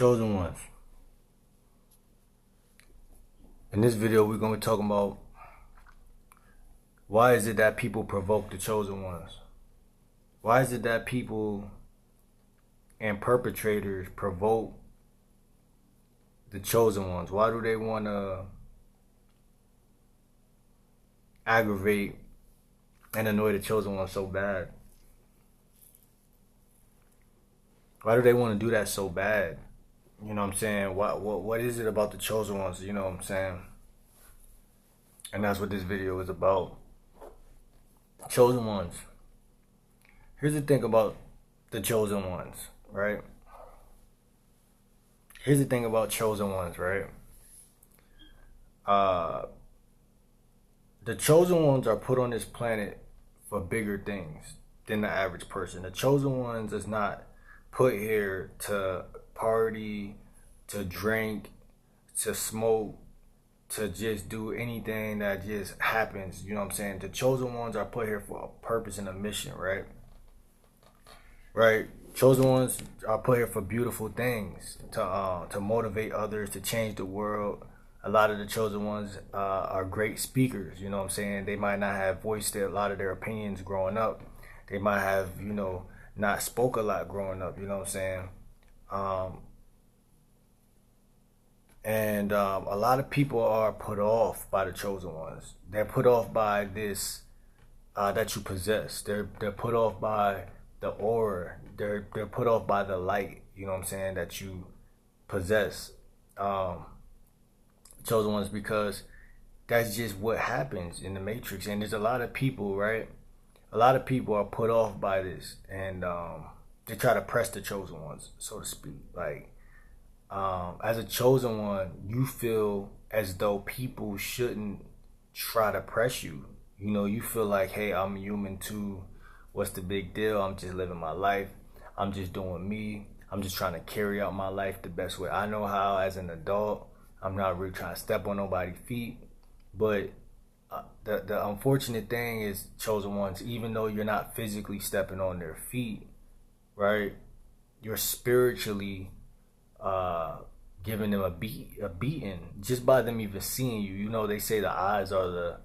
Chosen ones. In this video, we're going to be talking about why is it that people provoke the chosen ones? Why is it that people and perpetrators provoke the chosen ones? Why do they want to aggravate and annoy the chosen ones so bad? Why do they want to do that so bad? You know what I'm saying? What is it about the chosen ones? You know what I'm saying? And that's what this video is about. Chosen ones. Here's the thing about the chosen ones, right? Here's the thing about chosen ones, right? The chosen ones are put on this planet for bigger things than the average person. The chosen ones is not put here to party, to drink, to smoke, to just do anything that just happens. You know what I'm saying? The chosen ones are put here for a purpose and a mission, right? Right? Chosen ones are put here for beautiful things, to motivate others, to change the world. A lot of the chosen ones are great speakers. You know what I'm saying? They might not have voiced a lot of their opinions growing up. They might have, not spoke a lot growing up. You know what I'm saying? And a lot of people are put off by the chosen ones. They're put off by this that you possess. They're put off by the aura. They're put off by the light. You know what I'm saying, that you possess. Chosen ones, because that's just what happens in the Matrix. And there's a lot of people, right? A lot of people are put off by this, and they try to press the chosen ones, so to speak. Like, as a chosen one, you feel as though people shouldn't try to press you. You feel like, hey, I'm human too. What's the big deal? I'm just living my life. I'm just doing me. I'm just trying to carry out my life the best way I know how as an adult. I'm not really trying to step on nobody's feet. But the unfortunate thing is, chosen ones, even though you're not physically stepping on their feet, right? You're spiritually giving them a beating just by them even seeing you. They say the eyes are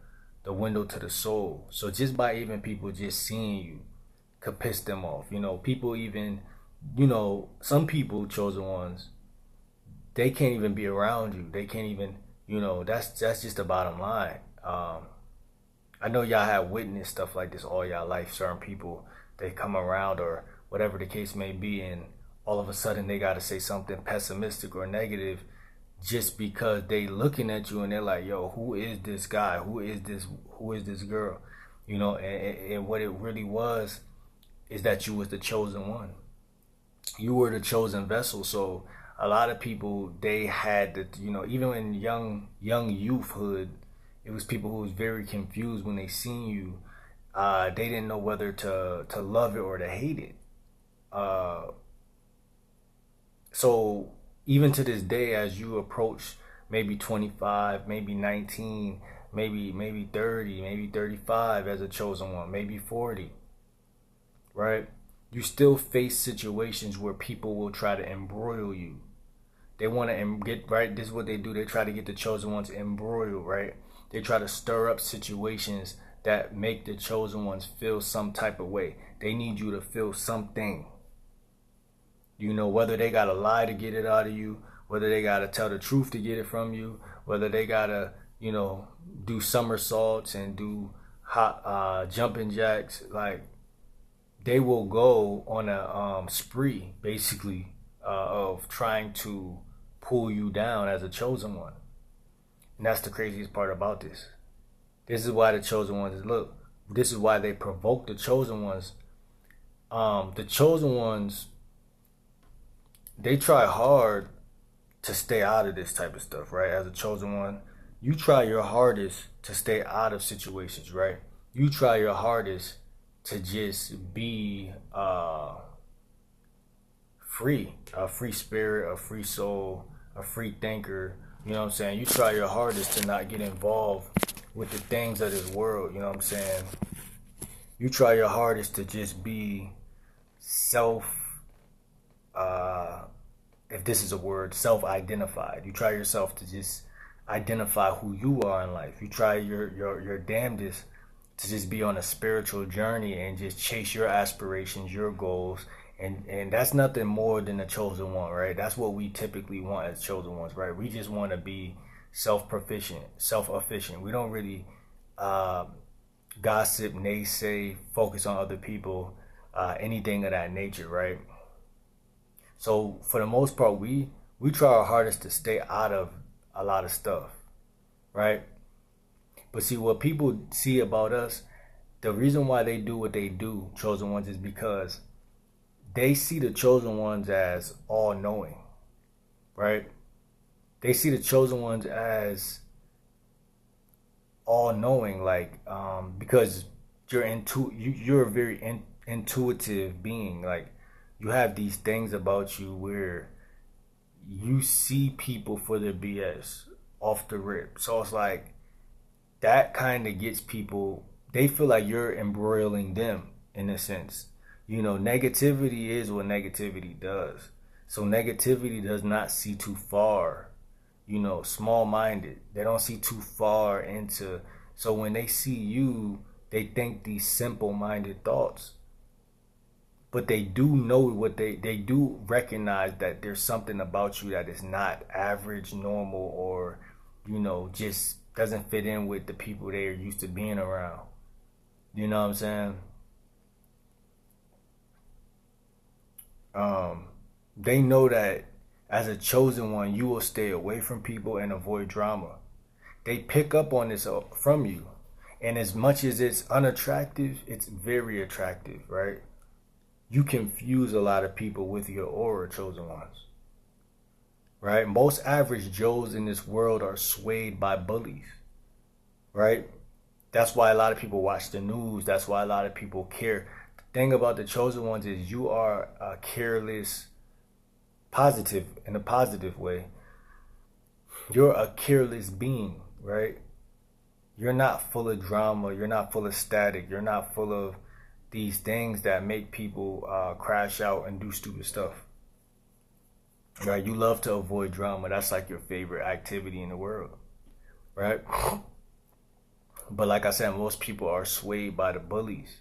the window to the soul. So just by even people just seeing you could piss them off. People even, some people, chosen ones, they can't even be around you. They can't even, that's just the bottom line. I know y'all have witnessed stuff like this all y'all life. Certain people, they come around or whatever the case may be, and all of a sudden they got to say something pessimistic or negative just because they looking at you and they're like, yo, who is this guy? Who is this girl? And what it really was is that you was the chosen one. You were the chosen vessel. So a lot of people, they had to, even in young youthhood, it was people who was very confused when they seen you. They didn't know whether to love it or to hate it. So even to this day, as you approach maybe 25, maybe 19, maybe 30, maybe 35 as a chosen one, maybe 40, right? You still face situations where people will try to embroil you. They want to get, right? This is what they do. They try to get the chosen ones embroiled, right? They try to stir up situations that make the chosen ones feel some type of way. They need you to feel something. Whether they got to lie to get it out of you, whether they got to tell the truth to get it from you, whether they got to, do somersaults and do hot jumping jacks. Like, they will go on a spree, basically, of trying to pull you down as a chosen one. And that's the craziest part about this. This is why the chosen ones, look, this is why they provoke the chosen ones. The chosen ones, they try hard to stay out of this type of stuff, right? As a chosen one, you try your hardest to stay out of situations, right? You try your hardest to just be free, a free spirit, a free soul, a free thinker. You know what I'm saying? You try your hardest to not get involved with the things of this world. You know what I'm saying? You try your hardest to just be if this is a word, self-identified. You try yourself to just identify who you are in life. You try your damnedest to just be on a spiritual journey and just chase your aspirations, your goals. And that's nothing more than a chosen one, right? That's what we typically want as chosen ones, right? We just want to be self-proficient, self-efficient. We don't really gossip, naysay, focus on other people, anything of that nature, right? So for the most part, we try our hardest to stay out of a lot of stuff, right? But see, what people see about us, the reason why they do what they do, chosen ones, is because they see the chosen ones as all-knowing, right? They see the chosen ones as all-knowing, like because you're a very intuitive being. Like, you have these things about you where you see people for their BS off the rip. So it's like that kind of gets people, they feel like you're embroiling them in a sense. You know, negativity is what negativity does. So negativity does not see too far, you know, small-minded. They don't see too far into, so when they see you, they think these simple-minded thoughts. But they do know what they do recognize that there's something about you that is not average, normal, or, you know, just doesn't fit in with the people they are used to being around. You know what I'm saying? They know that as a chosen one, you will stay away from people and avoid drama. They pick up on this from you. And as much as it's unattractive, it's very attractive, right? You confuse a lot of people with your aura, chosen ones, right? Most average Joes in this world are swayed by bullies, right? That's why a lot of people watch the news. That's why a lot of people care. The thing about the chosen ones is you are a careless, positive, in a positive way. You're a careless being, right? You're not full of drama. You're not full of static. You're not full of these things that make people crash out and do stupid stuff, right? You love to avoid drama. That's like your favorite activity in the world, right? But like I said, most people are swayed by the bullies,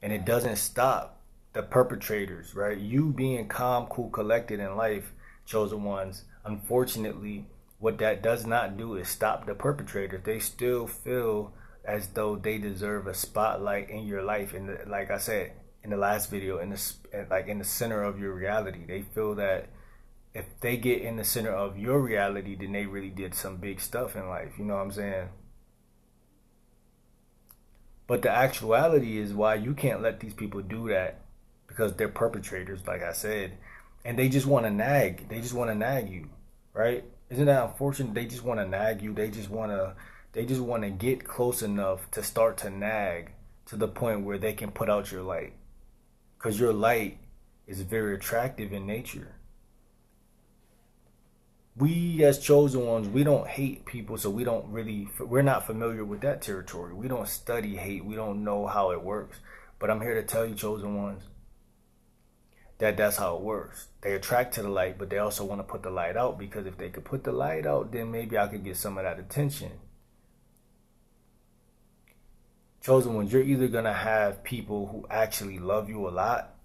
and it doesn't stop the perpetrators, right? You being calm, cool, collected in life, chosen ones, unfortunately, what that does not do is stop the perpetrators. They still feel as though they deserve a spotlight in your life. And like I said in the last video, in the center of your reality. They feel that if they get in the center of your reality, then they really did some big stuff in life. You know what I'm saying? But the actuality is why you can't let these people do that, because they're perpetrators, like I said, and they just want to nag. They just want to nag you, right? Isn't that unfortunate? They just want to nag you. They just want to get close enough to start to nag to the point where they can put out your light, because your light is very attractive in nature. We as chosen ones, we don't hate people, so we're not familiar with that territory. We don't study hate. We don't know how it works. But I'm here to tell you, chosen ones, that that's how it works. They attract to the light, but they also want to put the light out, because if they could put the light out, then maybe I could get some of that attention. Chosen ones, you're either going to have people who actually love you a lot,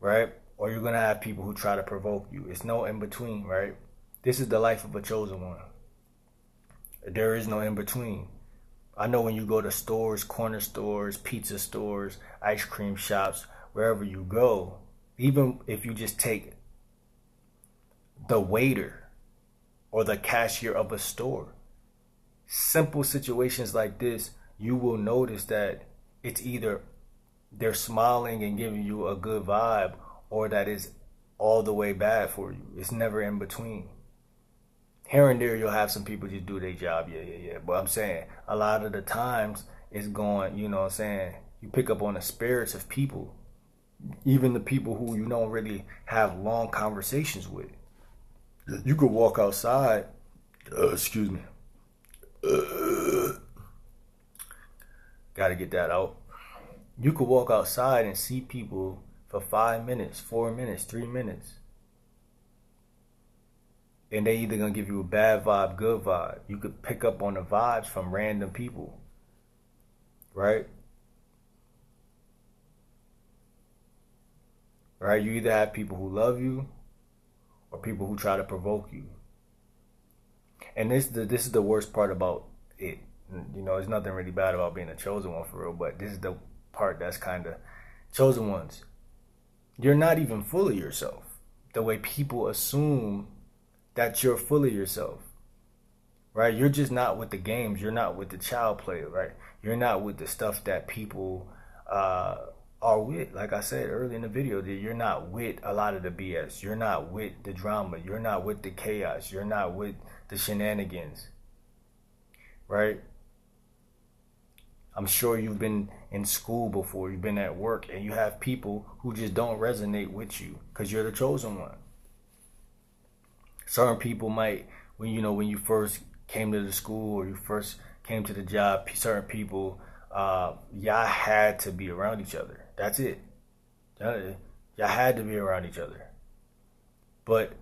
right? Or you're going to have people who try to provoke you. It's no in between, right? This is the life of a chosen one. There is no in between. I know when you go to stores, corner stores, pizza stores, ice cream shops, wherever you go, even if you just take the waiter or the cashier of a store, simple situations like this, you will notice that it's either they're smiling and giving you a good vibe, or that is all the way bad for you. It's never in between. Here and there, you'll have some people just do their job, yeah. But I'm saying, a lot of the times, it's going, you know what I'm saying, you pick up on the spirits of people, even the people who you don't really have long conversations with. You could walk outside, excuse me, gotta get that out. You could walk outside and see people for 5 minutes, 4 minutes, 3 minutes. And they either gonna give you a bad vibe, good vibe. You could pick up on the vibes from random people, right? Right? You either have people who love you or people who try to provoke you. And this is the worst part about it. You know, there's nothing really bad about being a chosen one for real, but this is the part that's kind of chosen ones. You're not even full of yourself. The way people assume that you're full of yourself, right? You're just not with the games. You're not with the child play, right? You're not with the stuff that people are with. Like I said earlier in the video, that you're not with a lot of the BS. You're not with the drama. You're not with the chaos. You're not with the shenanigans, right? I'm sure you've been in school before, you've been at work, and you have people who just don't resonate with you because you're the chosen one. Certain people might, when you first came to the school or you first came to the job, certain people, y'all had to be around each other. That's it. Y'all had to be around each other. But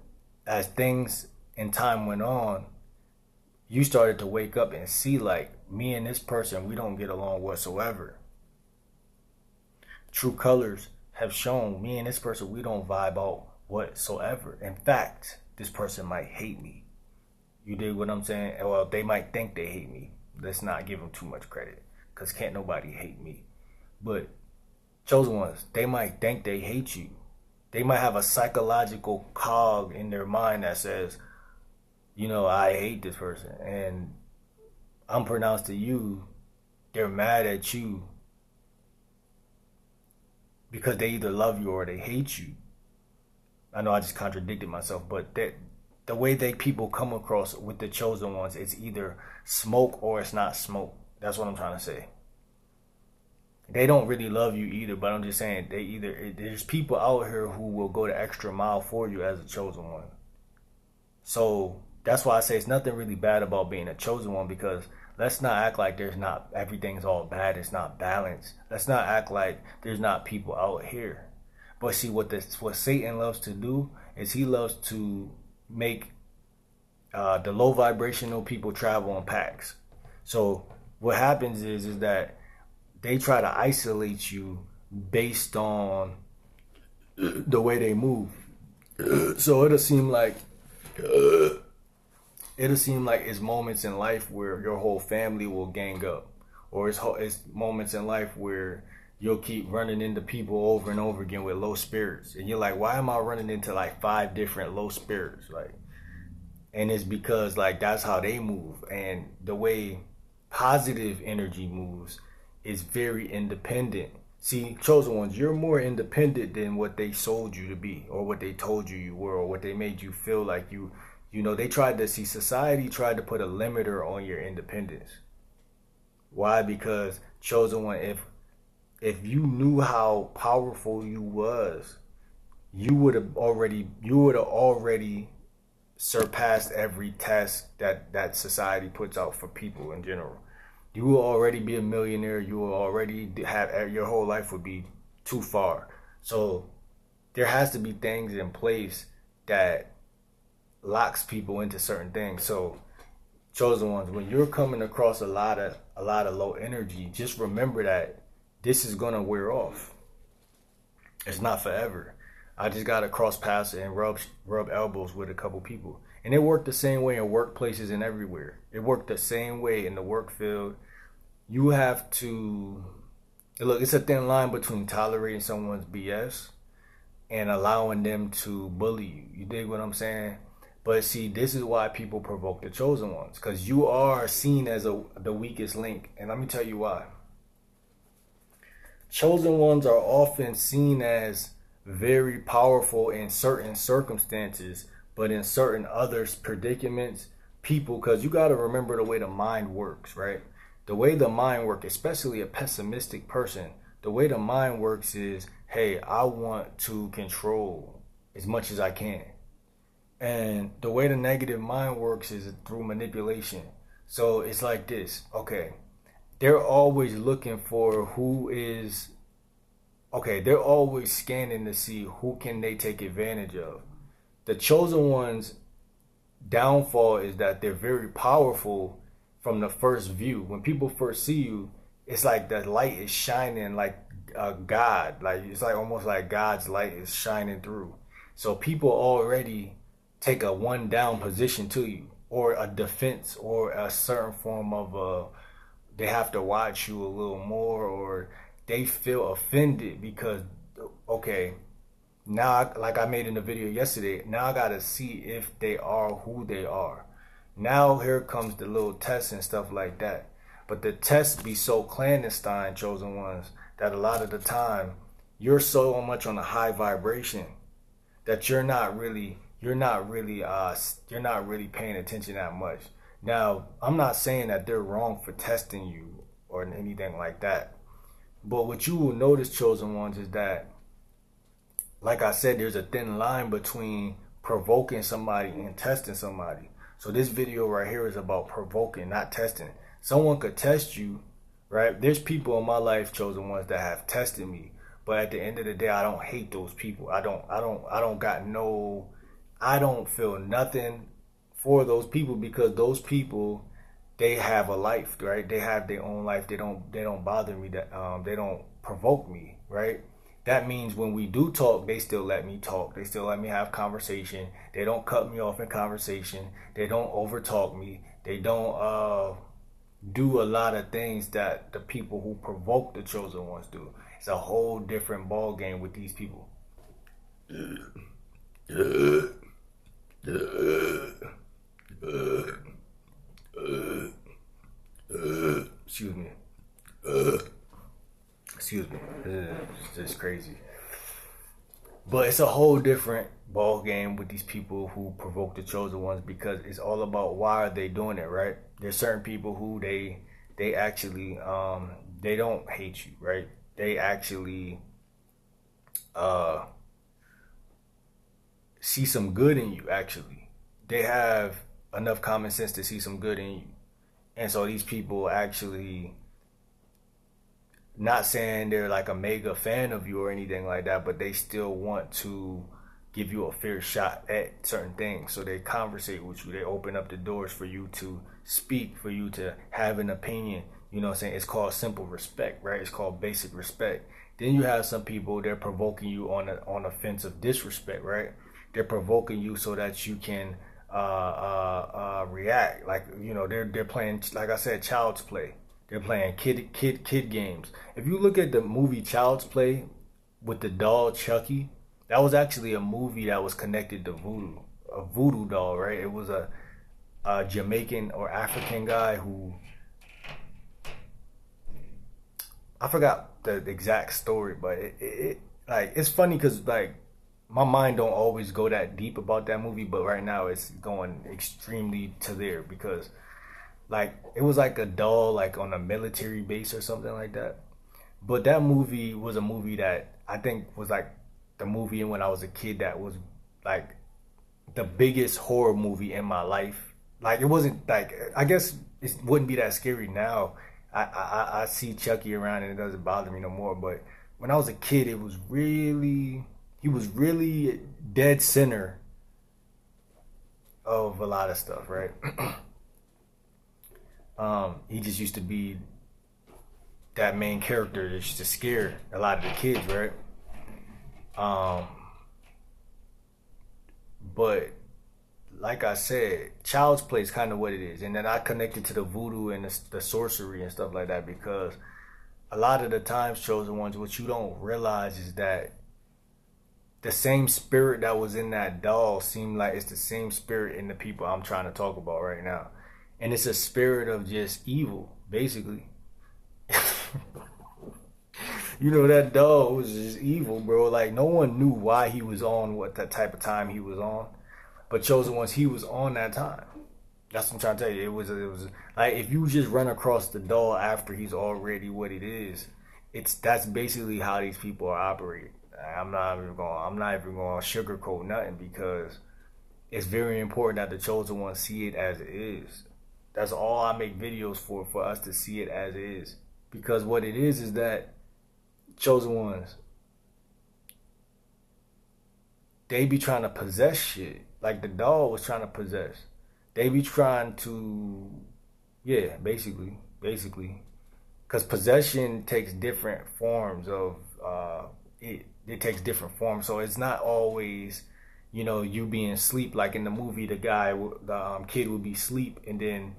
as things and time went on, you started to wake up and see, like, me and this person, we don't get along whatsoever. True colors have shown me and this person, we don't vibe out whatsoever. In fact, this person might hate me. You dig what I'm saying? Well, they might think they hate me. Let's not give them too much credit, because can't nobody hate me. But chosen ones, they might think they hate you. They might have a psychological cog in their mind that says, I hate this person. And unbeknownst to you, they're mad at you because they either love you or they hate you. I know I just contradicted myself, but the way people come across with the chosen ones, it's either smoke or it's not smoke. That's what I'm trying to say. They don't really love you either, but I'm just saying there's people out here who will go the extra mile for you as a chosen one. So that's why I say it's nothing really bad about being a chosen one, because let's not act like everything's all bad. It's not balanced. Let's not act like there's not people out here. But see, what Satan loves to do is he loves to make the low vibrational people travel in packs. So what happens is that they try to isolate you based on the way they move. So it'll seem like it's moments in life where your whole family will gang up, or it's moments in life where you'll keep running into people over and over again with low spirits, and you're like, why am I running into like 5 different low spirits? Like, and it's because like that's how they move, and the way positive energy moves is very independent. See, chosen ones, you're more independent than what they sold you to be, or what they told you were, or what they made you feel like you. They society tried to put a limiter on your independence. Why? Because chosen one, if you knew how powerful you was, you would have already surpassed every test that society puts out for people in general. You will already be a millionaire. You will already have, your whole life would be too far. So there has to be things in place that locks people into certain things. So chosen ones, when you're coming across a lot of low energy, just remember that this is gonna wear off. It's not forever. I just got to cross paths and rub elbows with a couple people, and it worked the same way in workplaces and everywhere. It worked the same way in the work field. You have to look. It's a thin line between tolerating someone's BS and allowing them to bully you. You dig what I'm saying? But see, this is why people provoke the chosen ones, because you are seen as the weakest link. And let me tell you why. Chosen ones are often seen as very powerful in certain circumstances, but in certain other predicaments, because you got to remember the way the mind works, right? The way the mind works, especially a pessimistic person, the way the mind works is, hey, I want to control as much as I can. And the way the negative mind works is through manipulation. So it's like this. Okay, they're always looking for they're always scanning to see who can they take advantage of. The chosen ones, downfall is that they're very powerful from the first view. When people first see you, it's like the light is shining like God. Like it's like almost like God's light is shining through. So people already take a one down position to you, or a defense, or a certain form of they have to watch you a little more, or they feel offended because okay, now like I made in the video yesterday, now I gotta see if they are who they are. Now here comes the little tests and stuff like that. But the tests be so clandestine, chosen ones, that a lot of the time you're so much on a high vibration that you're not really paying attention that much. Now, I'm not saying that they're wrong for testing you or anything like that. But what you will notice, chosen ones, is that, like I said, there's a thin line between provoking somebody and testing somebody. So this video right here is about provoking, not testing. Someone could test you, right? There's people in my life, chosen ones, that have tested me. But at the end of the day, I don't hate those people. I don't feel nothing for those people, because those people, they have a life, right? They have their own life. They don't bother me. They don't provoke me, right? That means when we do talk, they still let me talk. They still let me have conversation. They don't cut me off in conversation. They don't overtalk me. They don't do a lot of things that the people who provoke the chosen ones do. It's a whole different ball game with these people. Excuse me. Excuse me. It's just crazy. But it's a whole different ball game with these people who provoke the chosen ones, because it's all about why are they doing it, right? There's certain people who they actually they don't hate you, right? They actually see some good in you. Actually, they have enough common sense to see some good in you. And so these people actually, not saying they're like a mega fan of you or anything like that, but they still want to give you a fair shot at certain things. So they conversate with you. They open up the doors for you to speak, for you to have an opinion. You know what I'm saying? It's called simple respect, right? It's called basic respect. Then you have some people, they're provoking you on a fence of disrespect, right? They're provoking you so that you can react. Like, you know, they're playing, like I said, child's play. They're playing kid games. If you look at the movie Child's Play with the doll Chucky, that was actually a movie that was connected to voodoo, a voodoo doll, right? It was a Jamaican or African guy who, I forgot the exact story, but it like, it's funny because like my mind don't always go that deep about that movie, but right now it's going extremely to there, because like it was like a doll like on a military base or something like that. But that movie was a movie that I think was like the movie when I was a kid that was like the biggest horror movie in my life. Like it wasn't like, I guess it wouldn't be that scary now. I see Chucky around and it doesn't bother me no more. But when I was a kid, he was really dead center of a lot of stuff, right? He just used to be that main character that used to scare a lot of the kids, right? But like I said, Child's Play is kind of what it is. And then I connected to the voodoo and the sorcery and stuff like that, because a lot of the times, chosen ones, what you don't realize is that the same spirit that was in that doll seemed like it's the same spirit in the people I'm trying to talk about right now. And it's a spirit of just evil, basically. You know, that dog was just evil, bro. Like, no one knew why he was on what that type of time he was on. But chosen ones, he was on that time. That's what I'm trying to tell you. It was like, if you just run across the doll after he's already what it is, that's basically how these people are operating. I'm not even going to sugarcoat nothing, because it's very important that the chosen ones see it as it is. That's all I make videos for us to see it as it is. Because what it is that chosen ones, they be trying to possess shit. Like the doll was trying to possess. They be trying to, yeah, basically, because possession takes different forms of it takes different forms. So it's not always, you being asleep. Like in the movie, the kid would be asleep, and then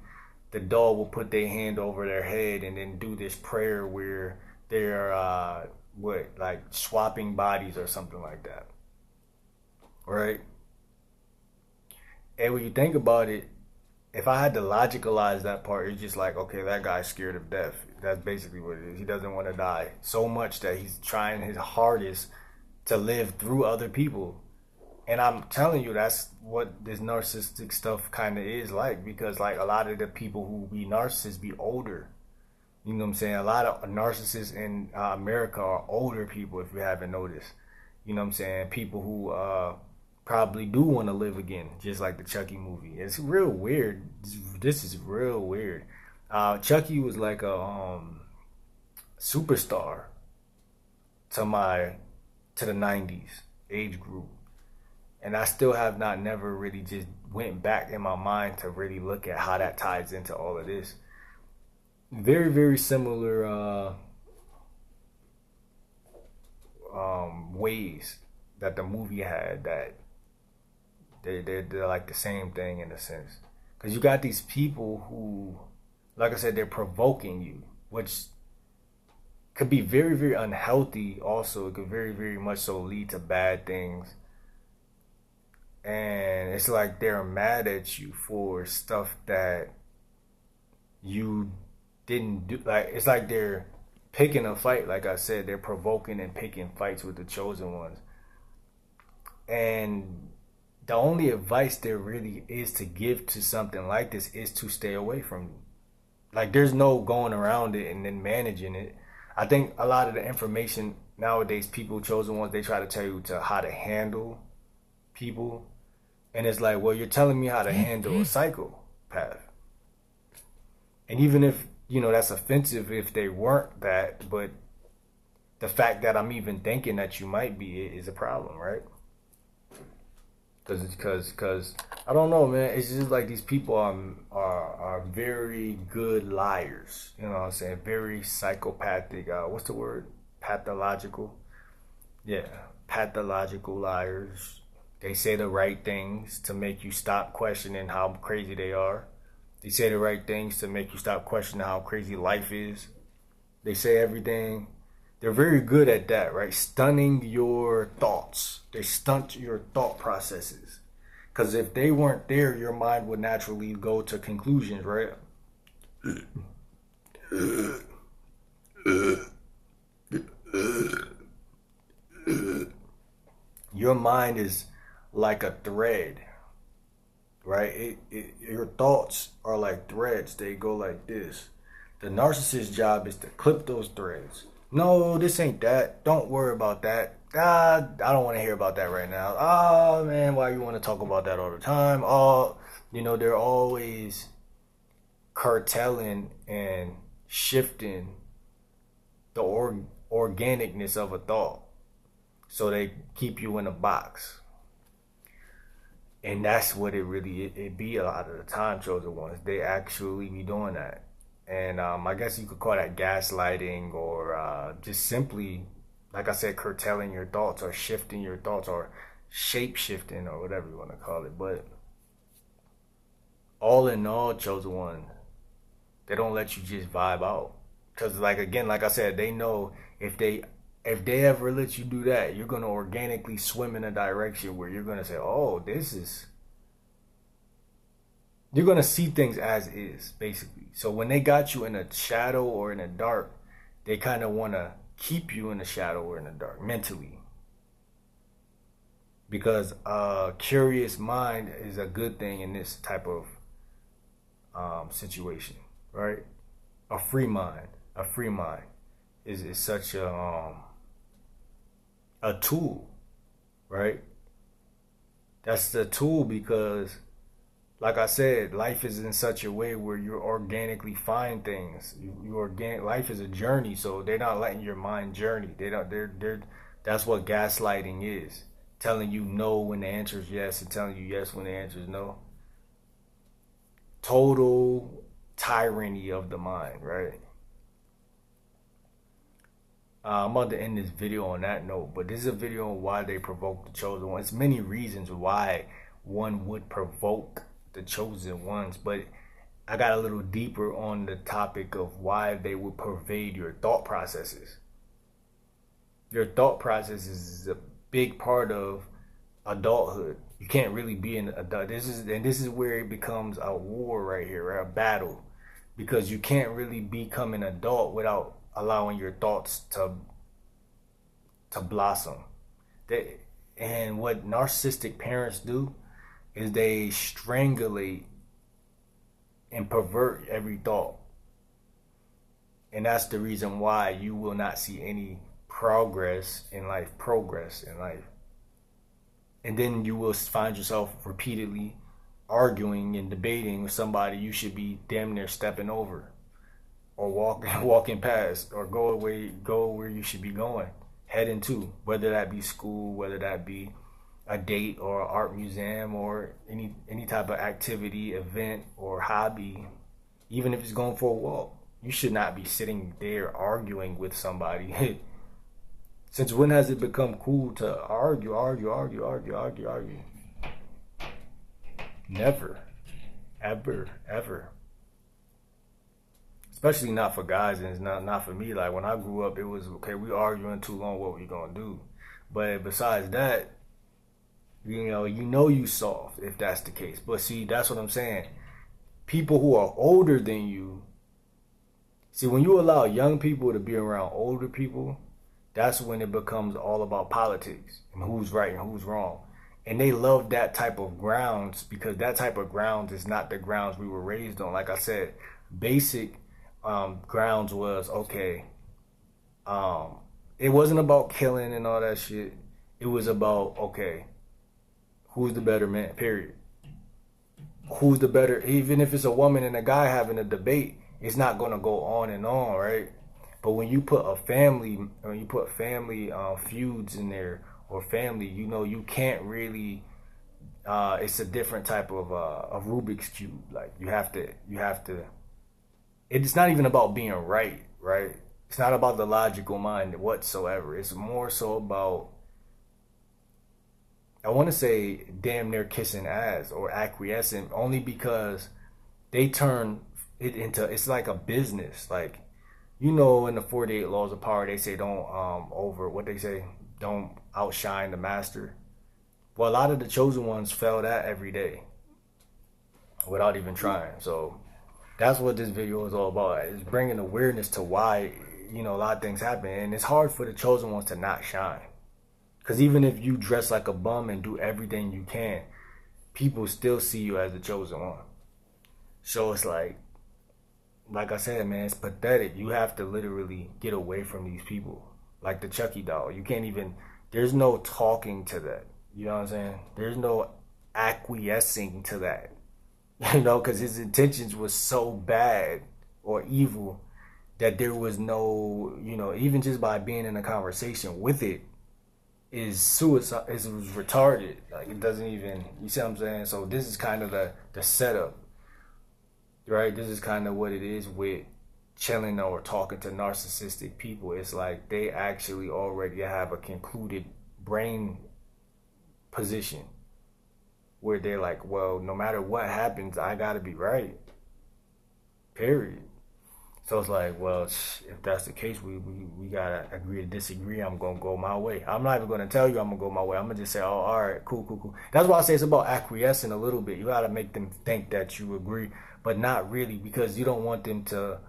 the doll will put their hand over their head and then do this prayer where they're like swapping bodies or something like that, right? And when you think about it, if I had to logicalize that part, it's just like, okay, that guy's scared of death. That's basically what it is. He doesn't want to die so much that he's trying his hardest to live through other people. And I'm telling you, that's what this narcissistic stuff kind of is like, because like a lot of the people who be narcissists be older. You know what I'm saying? A lot of narcissists in America are older people, if you haven't noticed. You know what I'm saying? People who probably do want to live again, just like the Chucky movie. It's real weird. This is real weird. Chucky was like a superstar to the 90s age group. And I still have not never really just went back in my mind to really look at how that ties into all of this. Very, very similar ways that the movie had that they're like the same thing in a sense. Because you got these people who, like I said, they're provoking you, which could be very, very unhealthy also. It could very, very much so lead to bad things. And it's like they're mad at you for stuff that you didn't do. Like, it's like they're picking a fight. Like I said, they're provoking and picking fights with the chosen ones. And the only advice there really is to give to something like this is to stay away from you. Like, there's no going around it and then managing it. I think a lot of the information nowadays, people, chosen ones, they try to tell you how to handle people. And it's like, well, you're telling me how to handle a psychopath. And even if, that's offensive if they weren't that, but the fact that I'm even thinking that you might be is a problem, right? Because I don't know, man. It's just like these people are very good liars. You know what I'm saying? Very psychopathic. What's the word? Pathological. Yeah, pathological liars. They say the right things to make you stop questioning how crazy they are. They say the right things to make you stop questioning how crazy life is. They say everything. They're very good at that, right? Stunning your thoughts. They stunt your thought processes. Because if they weren't there, your mind would naturally go to conclusions, right? Your mind is like a thread, right? Your thoughts are like threads. They go like this. The narcissist's job is to clip those threads. No, this ain't that. Don't worry about that. I don't want to hear about that right now. Oh, man, why you want to talk about that all the time? Oh, they're always curtailing and shifting the organicness of a thought. So they keep you in a box. And that's what it be a lot of the time, chosen ones. They actually be doing that. And I guess you could call that gaslighting or just simply, like I said, curtailing your thoughts or shifting your thoughts or shape shifting or whatever you want to call it. But all in all, chosen one, they don't let you just vibe out. Because like I said, they know if they ever let you do that, you're going to organically swim in a direction where you're going to say, oh, you're going to see things as is, basically. So when they got you in a shadow or in a dark, they kind of want to keep you in the shadow or in the dark mentally. Because a curious mind is a good thing in this type of situation, right? A free mind is such a tool, right? That's the tool because, like I said, life is in such a way where you organically find things. Life is a journey, so they're not letting your mind journey. That's what gaslighting is. Telling you no when the answer is yes and telling you yes when the answer is no. total tyranny of the mind, right? I'm about to end this video on that note, but this is a video on why they provoke the chosen ones. Many reasons why one would provoke the chosen ones, but I got a little deeper on the topic of why they would pervade your thought processes. Your thought processes is a big part of adulthood. You can't really be an adult. This is where it becomes a war right here, right? A battle, because you can't really become an adult without allowing your thoughts to blossom. And what narcissistic parents do is they strangulate and pervert every thought. And that's the reason why you will not see any progress in life. And then you will find yourself repeatedly arguing and debating with somebody you should be damn near stepping over, or walking past, or go where you should be going, heading to, whether that be school, whether that be a date or an art museum, or any type of activity, event, or hobby. Even if it's going for a walk, you should not be sitting there arguing with somebody. Since when has it become cool to argue? Never, ever. Especially not for guys, and it's not for me. Like when I grew up, it was okay, we arguing too long, what we gonna do? But besides that, you soft if that's the case. But see, that's what I'm saying. People who are older than you, see, when you allow young people to be around older people, that's when it becomes all about politics and who's right and who's wrong. And they love that type of grounds, because that type of grounds is not the grounds we were raised on. Like I said, basic grounds was, okay, it wasn't about killing and all that shit. It was about, okay, who's the better man, period. Who's the better, even if it's a woman and a guy having a debate, it's not going to go on and on, right? But when you put family feuds in there, or family, you can't really, it's a different type of Rubik's Cube. Like you have to, it's not even about being right? It's not about the logical mind whatsoever. It's more so about, I want to say, damn near kissing ass or acquiescing, only because they turn it into, it's like a business. Like, in the 48 laws of power, they say don't don't outshine the master. Well, a lot of the chosen ones fail that every day without even trying. So that's what this video is all about. It's bringing awareness to why, a lot of things happen. And it's hard for the chosen ones to not shine. Because even if you dress like a bum and do everything you can, people still see you as the chosen one. So it's like I said, man, it's pathetic. You have to literally get away from these people. Like the Chucky doll. You can't even, there's no talking to that. You know what I'm saying? There's no acquiescing to that. Because his intentions was so bad or evil that there was no, even just by being in a conversation with it is suicide. It was retarded. Like it doesn't even, you see what I'm saying? So this is kind of the setup. Right, this is kind of what it is with chilling or talking to narcissistic people. It's like they actually already have a concluded brain position where they're like, well, no matter what happens, I gotta be right. Period. So it's like, well, if that's the case, we gotta agree to disagree. I'm gonna go my way. I'm not even gonna tell you I'm gonna go my way. I'm gonna just say, oh, all right, cool. That's why I say it's about acquiescing a little bit. You gotta make them think that you agree, but not really, because you don't want them to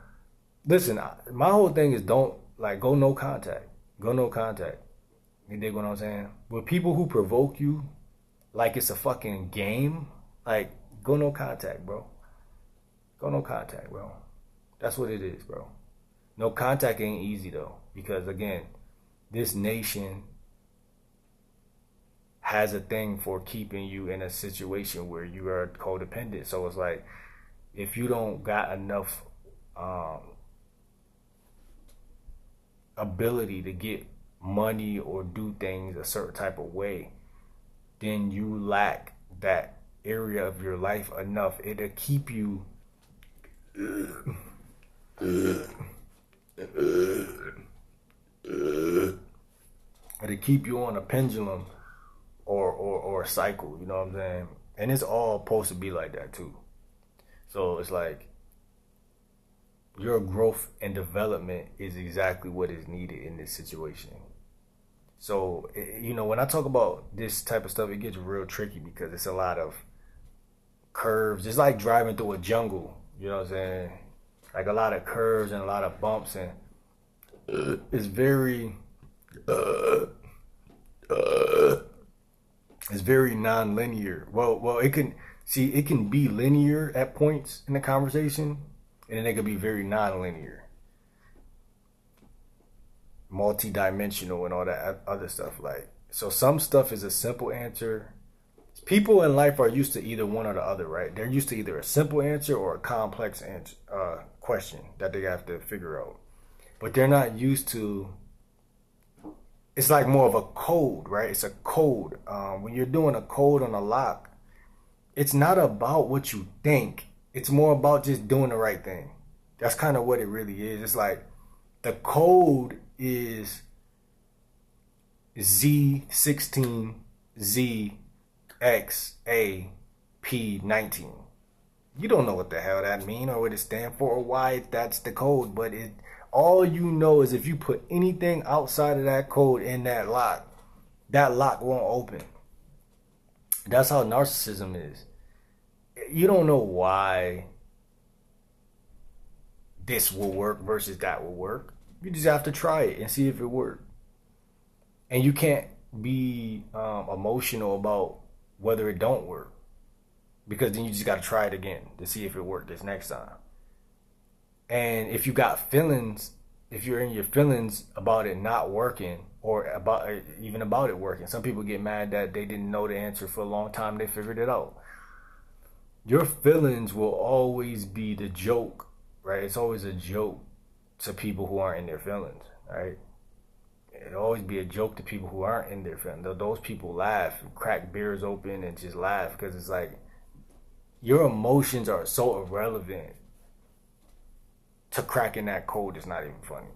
listen. My whole thing is go no contact. Go no contact. You dig what I'm saying? With people who provoke you like it's a fucking game, like go no contact, bro. Go no contact, bro. That's what it is, bro. No contact ain't easy though, because again, this nation has a thing for keeping you in a situation where you are codependent. So it's like, if you don't got enough ability to get money or do things a certain type of way, then you lack that area of your life enough, it'll keep you on a pendulum or a cycle, you know what I'm saying? And it's all supposed to be like that too. So it's like your growth and development is exactly what is needed in this situation. So, you know, when I talk about this type of stuff, it gets real tricky because it's a lot of curves. It's like driving through a jungle, you know what I'm saying? Like a lot of curves and a lot of bumps, and it's very it's very non-linear. Well, it can be linear at points in the conversation, and then it can be very non-linear, multi-dimensional, and all that other stuff. Like, so some stuff is a simple answer. People in life are used to either one or the other, right? They're used to either a simple answer or a complex answer, question that they have to figure out. But they're not used to. It's like more of a code, right? It's a code. When you're doing a code on a lock, it's not about what you think. It's more about just doing the right thing. That's kind of what it really is. It's like the code is Z16ZXAP19. You don't know what the hell that means or what it stands for or why that's the code, but all you know is if you put anything outside of that code in that lock won't open. That's how narcissism is. You don't know why this will work versus that will work. You just have to try it and see if it works. And you can't be emotional about whether it don't work, because then you just got to try it again to see if it worked this next time. And if you got feelings, if you're in your feelings about it not working, or about it working, some people get mad that they didn't know the answer for a long time, they figured it out. Your feelings will always be the joke, right? It's always a joke to people who aren't in their feelings, right? It'll always be a joke to people who aren't in their feelings. Those people laugh, crack beers open, and just laugh, because it's like your emotions are so irrelevant to cracking that code. It's not even funny.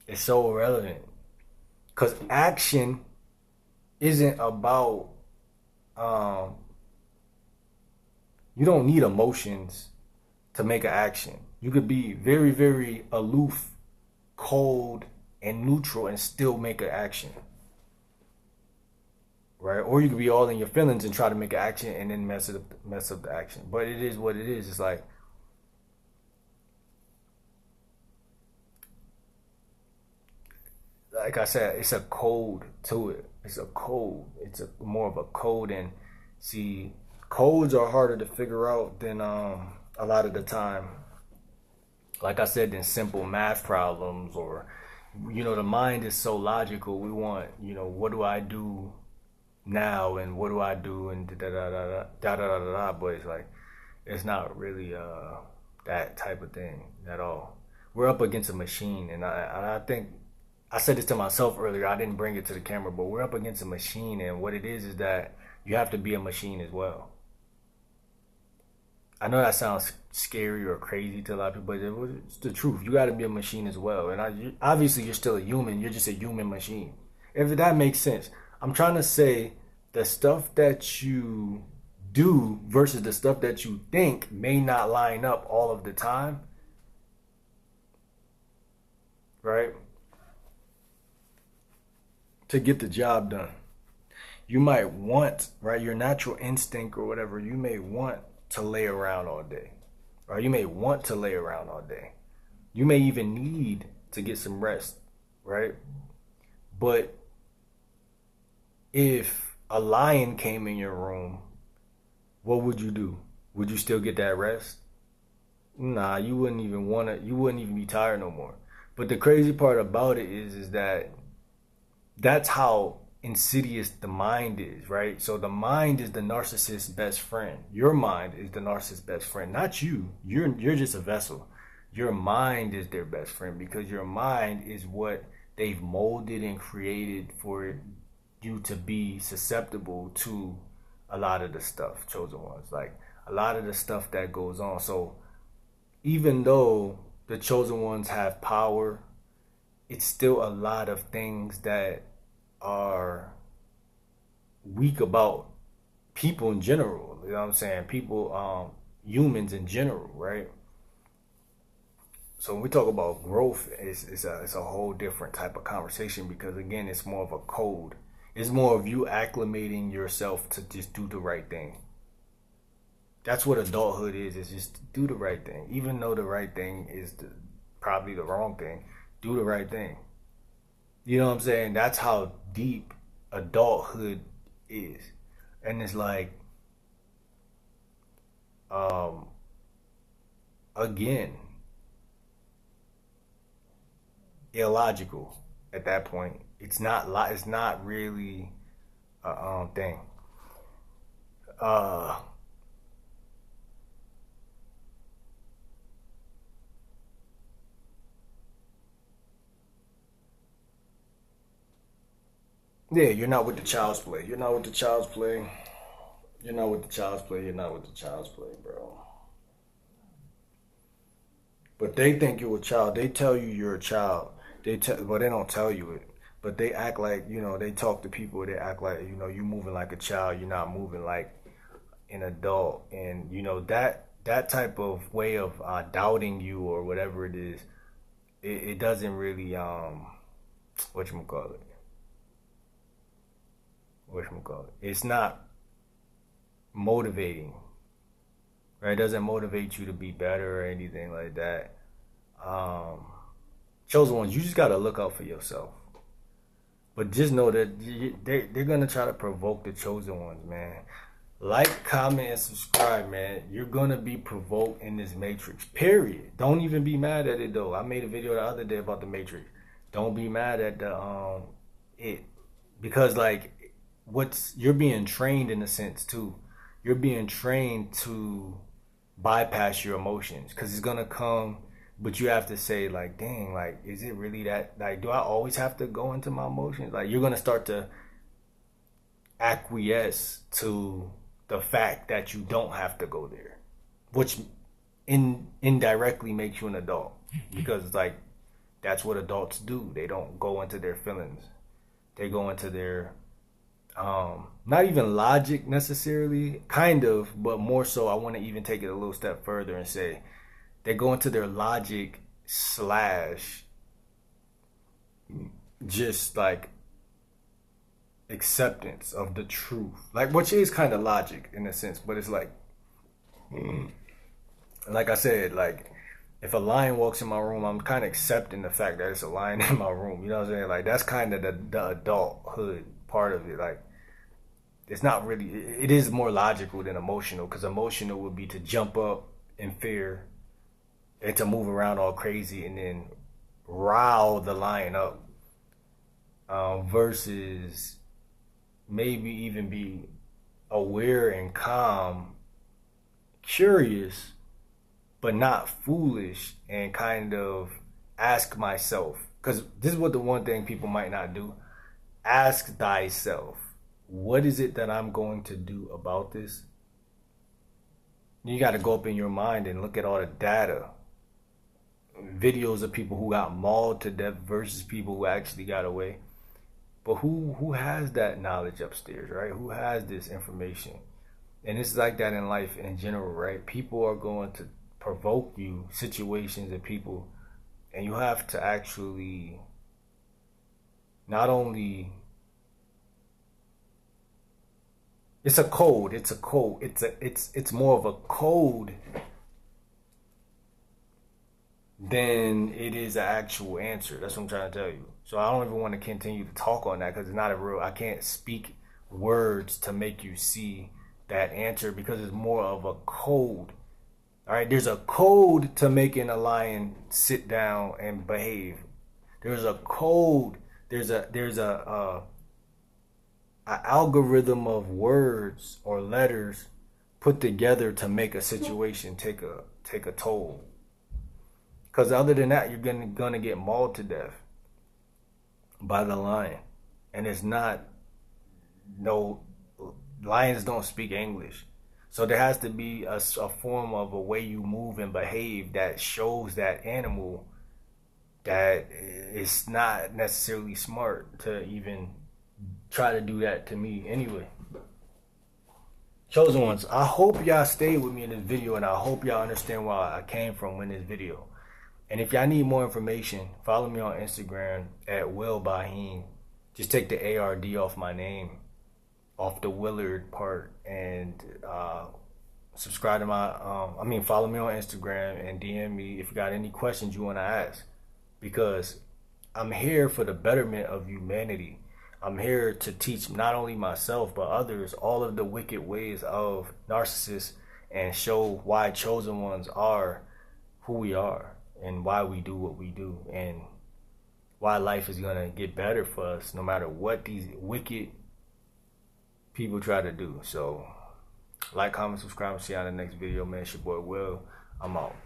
It's so irrelevant because action isn't about you don't need emotions to make an action. You could be very, very aloof, cold, and neutral and still make an action, right? Or you could be all in your feelings and try to make an action and then mess up the action. But it is what it is. It's like I said, it's a code to it. It's a code. It's more of a code. And see, codes are harder to figure out than a lot of the time, like I said, than simple math problems, or, you know, the mind is so logical. We want, you know, what do I do now, and what do I do, and da da da da da da da da. But it's like, it's not really that type of thing at all. We're up against a machine, and I think I said this to myself earlier. I didn't bring it to the camera, but we're up against a machine, and what it is that you have to be a machine as well. I know that sounds scary or crazy to a lot of people, but it's the truth. You got to be a machine as well. And obviously, you're still a human. You're just a human machine. If that makes sense. I'm trying to say the stuff that you do versus the stuff that you think may not line up all of the time. Right? To get the job done. You might want, right, your natural instinct or whatever, you may want to lay around all day. Or you may want to lay around all day. You may even need to get some rest, right? But if a lion came in your room, what would you do? Would you still get that rest? Nah, you wouldn't even want to, you wouldn't even be tired no more. But the crazy part about it is that that's how insidious the mind is, right? So the mind is the narcissist's best friend. Your mind is the narcissist's best friend, not you. You're just a vessel. Your mind is their best friend, because your mind is what they've molded and created for you to be susceptible to a lot of the stuff, chosen ones, like a lot of the stuff that goes on. So even though the chosen ones have power, it's still a lot of things that are weak about people in general. You know what I'm saying? People, humans in general, right? So when we talk about growth, it's a whole different type of conversation, because again, it's more of a code. It's more of you acclimating yourself to just do the right thing. That's what adulthood is. It's just do the right thing, even though the right thing is probably the wrong thing. Do the right thing. You know what I'm saying? That's how deep adulthood is, and it's like, um, again, illogical at that point. It's not. It's not really a thing. Uh, yeah, you're not with the child's play. You're not with the child's play. You're not with the child's play. You're not with the child's play, bro. But they think you're a child. They tell you you're a child. But they don't tell you it. But they act like, they talk to people. They act like, you moving like a child. You're not moving like an adult. And that type of way of doubting you or whatever it is, it doesn't really whatchamacallit. Whatchamacallit. It's not motivating. Right? It doesn't motivate you to be better or anything like that. Um, Chosen ones, you just gotta look out for yourself. But just know that they're gonna try to provoke the chosen ones, man. Like, comment, and subscribe, man. You're gonna be provoked in this matrix. Period. Don't even be mad at it though. I made a video the other day about the matrix. Don't be mad at the it, because like you're being trained in a sense too. You're being trained to bypass your emotions, because it's gonna come, but you have to say like, dang, like, is it really that, like, do I always have to go into my emotions? Like, you're gonna start to acquiesce to the fact that you don't have to go there, which indirectly makes you an adult, because it's like, that's what adults do. They don't go into their feelings. They go into their not even logic necessarily, kind of, but more so, I want to even take it a little step further and say they go into their logic slash just like acceptance of the truth, like, which is kind of logic in a sense, but it's like I said, like, if a lion walks in my room, I'm kind of accepting the fact that it's a lion in my room. You know what I'm saying? Like, that's kind of the adulthood part of it. Like, it's not really, it is more logical than emotional, because emotional would be to jump up in fear and to move around all crazy and then rile the lion up, versus maybe even be aware and calm, curious, but not foolish, and kind of ask myself, because this is what the one thing people might not do. Ask thyself, what is it that I'm going to do about this? You got to go up in your mind and look at all the data, videos of people who got mauled to death versus people who actually got away. But who has that knowledge upstairs, right? Who has this information? And it's like that in life in general, right? People are going to provoke you, situations and people, and you have to actually not only, it's a code, it's more of a code than it is an actual answer. That's what I'm trying to tell you. So I don't even want to continue to talk on that, because it's not a real, I can't speak words to make you see that answer, because it's more of a code. All right, there's a code to making a lion sit down and behave. There's a code. There's a algorithm of words or letters put together to make a situation take a toll. Because other than that, you're gonna get mauled to death by the lion, and it's not no, lions don't speak English. So there has to be a form of a way you move and behave that shows that animal that it's not necessarily smart to even try to do that to me anyway. Chosen ones, I hope y'all stay with me in this video, and I hope y'all understand where I came from in this video. And if y'all need more information, follow me on Instagram at Will Baheen. Just take the ARD off my name, off the Willard part, and subscribe to my, follow me on Instagram and DM me if you got any questions you want to ask. Because I'm here for the betterment of humanity. I'm here to teach not only myself but others all of the wicked ways of narcissists and show why chosen ones are who we are and why we do what we do and why life is going to get better for us no matter what these wicked people try to do. So like, comment, subscribe, see you on the next video, man. It's your boy Will. I'm out.